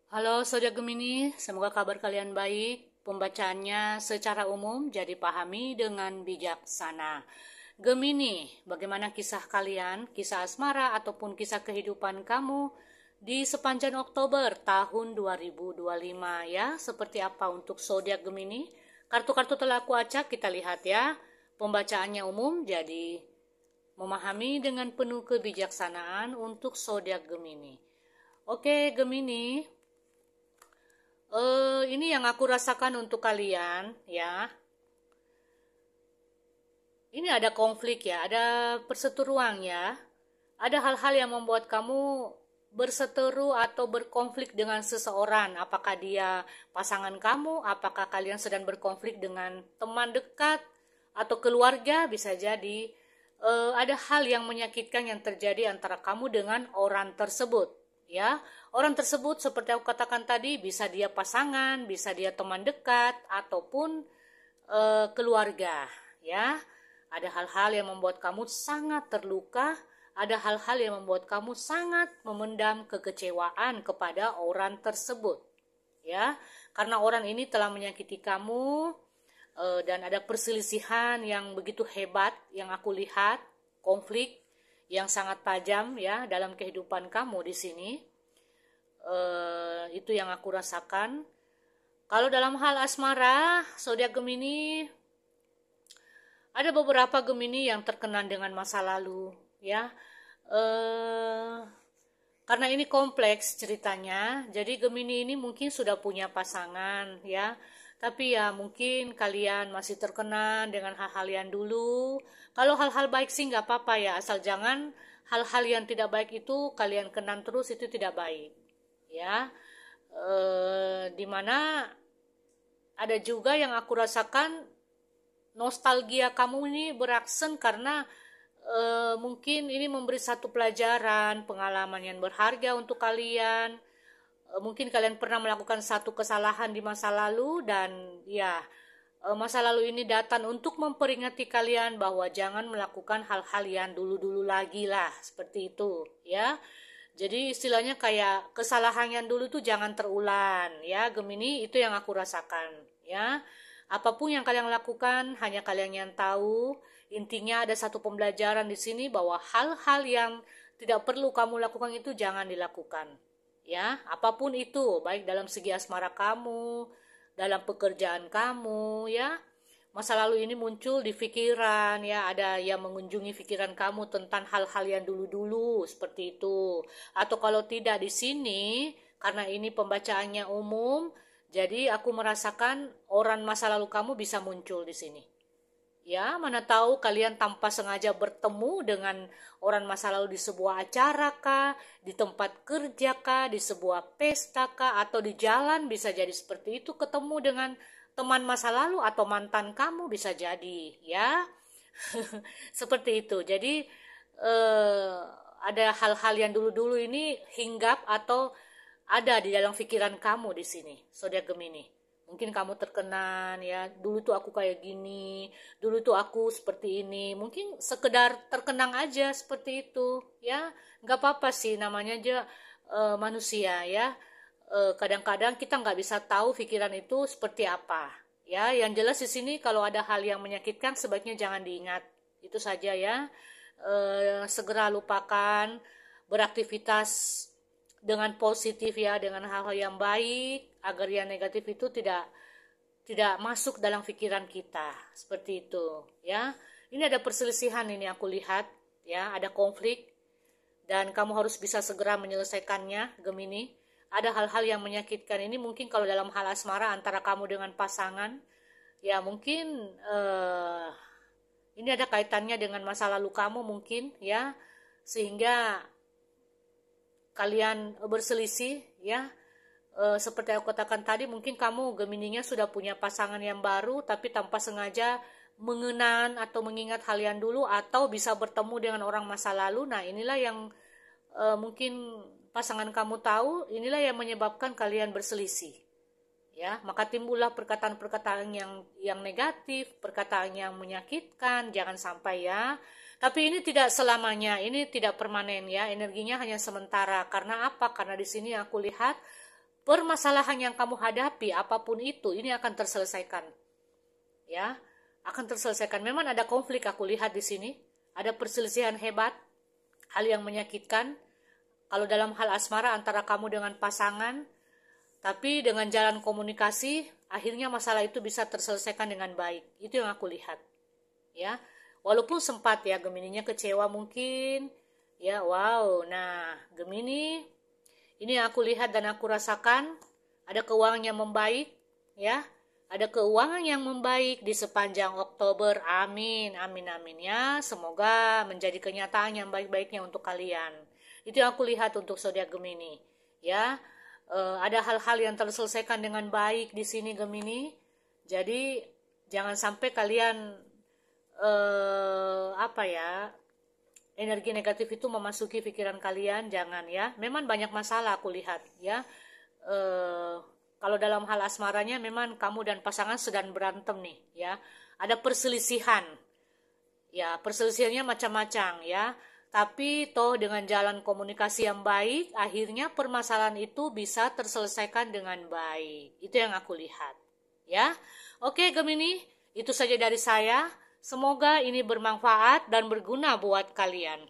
Halo Zodiak Gemini, semoga kabar kalian baik. Pembacaannya secara umum jadi pahami dengan bijaksana. Gemini, bagaimana kisah kalian, kisah asmara ataupun kisah kehidupan kamu di sepanjang Oktober tahun 2025 ya? Seperti apa untuk zodiak Gemini? Kartu-kartu telah aku acak, kita lihat ya. Pembacaannya umum jadi memahami dengan penuh kebijaksanaan untuk zodiak Gemini. Oke, Gemini, ini yang aku rasakan untuk kalian ya. Ini ada konflik ya, ada perseteruan ya. Ada hal-hal yang membuat kamu berseteru atau berkonflik dengan seseorang. Apakah dia pasangan kamu, apakah kalian sedang berkonflik dengan teman dekat atau keluarga, bisa jadi. Ada hal yang menyakitkan yang terjadi antara kamu dengan orang tersebut ya. Orang tersebut seperti aku katakan tadi, bisa dia pasangan, bisa dia teman dekat ataupun keluarga ya. Ada hal-hal yang membuat kamu sangat terluka, ada hal-hal yang membuat kamu sangat memendam kekecewaan kepada orang tersebut ya, karena orang ini telah menyakiti kamu. Dan ada perselisihan yang begitu hebat yang aku lihat, konflik yang sangat tajam ya dalam kehidupan kamu di sini. Itu yang aku rasakan. Kalau dalam hal asmara, zodiak Gemini, ada beberapa Gemini yang terkena dengan masa lalu ya. Karena ini kompleks ceritanya, jadi Gemini ini mungkin sudah punya pasangan ya, tapi ya mungkin kalian masih terkena dengan hal-hal yang dulu. Kalau hal-hal baik sih nggak apa-apa ya, asal jangan hal-hal yang tidak baik itu kalian kenang terus, itu tidak baik ya. Dimana ada juga yang aku rasakan nostalgia kamu ini beraksen karena mungkin ini memberi satu pelajaran, pengalaman yang berharga untuk kalian. Mungkin kalian pernah melakukan satu kesalahan di masa lalu dan ya, masa lalu ini datang untuk memperingati kalian bahwa jangan melakukan hal-hal yang dulu-dulu lagi lah, seperti itu ya. Jadi istilahnya kayak kesalahan yang dulu tuh jangan terulang ya, Gemini, itu yang aku rasakan ya. Apapun yang kalian lakukan hanya kalian yang tahu. Intinya ada satu pembelajaran di sini bahwa hal-hal yang tidak perlu kamu lakukan itu jangan dilakukan. Ya, apapun itu, baik dalam segi asmara kamu, dalam pekerjaan kamu, ya. Masa lalu ini muncul di pikiran, ya, ada yang mengunjungi pikiran kamu tentang hal-hal yang dulu-dulu seperti itu. Atau kalau tidak di sini, karena ini pembacaannya umum, jadi aku merasakan orang masa lalu kamu bisa muncul di sini. Ya, mana tahu kalian tanpa sengaja bertemu dengan orang masa lalu di sebuah acara kah, di tempat kerja kah, di sebuah pesta kah, atau di jalan, bisa jadi seperti itu, ketemu dengan teman masa lalu atau mantan kamu, bisa jadi ya. Seperti itu. Jadi ada hal-hal yang dulu-dulu ini hinggap atau ada di dalam pikiran kamu di sini, zodiak Gemini. Mungkin kamu terkenan ya, dulu tuh aku kayak gini, dulu tuh aku seperti ini. Mungkin sekedar terkenang aja seperti itu ya. Nggak apa-apa sih, namanya aja manusia ya. Kadang-kadang kita nggak bisa tahu pikiran itu seperti apa ya. Yang jelas di sini kalau ada hal yang menyakitkan sebaiknya jangan diingat. Itu saja ya. Segera lupakan, beraktivitas dengan positif ya, dengan hal-hal yang baik agar yang negatif itu tidak masuk dalam pikiran kita, seperti itu ya. Ini ada perselisihan, ini aku lihat ya, ada konflik dan kamu harus bisa segera menyelesaikannya, Gemini. Ada hal-hal yang menyakitkan ini mungkin kalau dalam hal asmara antara kamu dengan pasangan ya, mungkin ini ada kaitannya dengan masa lalu kamu mungkin ya, sehingga kalian berselisih ya. Seperti aku katakan tadi, mungkin kamu Gemininya sudah punya pasangan yang baru tapi tanpa sengaja mengenang atau mengingat hal yang dulu atau bisa bertemu dengan orang masa lalu. Nah, inilah yang mungkin pasangan kamu tahu, inilah yang menyebabkan kalian berselisih. Ya, maka timbullah perkataan-perkataan yang negatif, perkataan yang menyakitkan, jangan sampai ya. Tapi ini tidak selamanya, ini tidak permanen ya, energinya hanya sementara. Karena apa? Karena di sini aku lihat permasalahan yang kamu hadapi apapun itu ini akan terselesaikan. Ya, akan terselesaikan. Memang ada konflik, aku lihat di sini. Ada perselisihan hebat, hal yang menyakitkan. Kalau dalam hal asmara antara kamu dengan pasangan, tapi dengan jalan komunikasi, akhirnya masalah itu bisa terselesaikan dengan baik. Itu yang aku lihat. Ya, walaupun sempat ya Gemininya kecewa mungkin. Ya, wow. Nah, Gemini, ini yang aku lihat dan aku rasakan, ada keuangan yang membaik, ya. Ada keuangan yang membaik di sepanjang Oktober. Amin, amin, amin ya. Semoga menjadi kenyataan yang baik-baiknya untuk kalian. Itu yang aku lihat untuk zodiak Gemini. Ya, ada hal-hal yang terselesaikan dengan baik di sini Gemini. Jadi jangan sampai kalian energi negatif itu memasuki pikiran kalian, jangan ya. Memang banyak masalah aku lihat ya. Kalau dalam hal asmaranya memang kamu dan pasangan sedang berantem nih ya. Ada perselisihan. Ya, perselisihannya macam-macam ya. Tapi toh dengan jalan komunikasi yang baik, akhirnya permasalahan itu bisa terselesaikan dengan baik. Itu yang aku lihat. Ya. Oke, Gemini, itu saja dari saya. Semoga ini bermanfaat dan berguna buat kalian.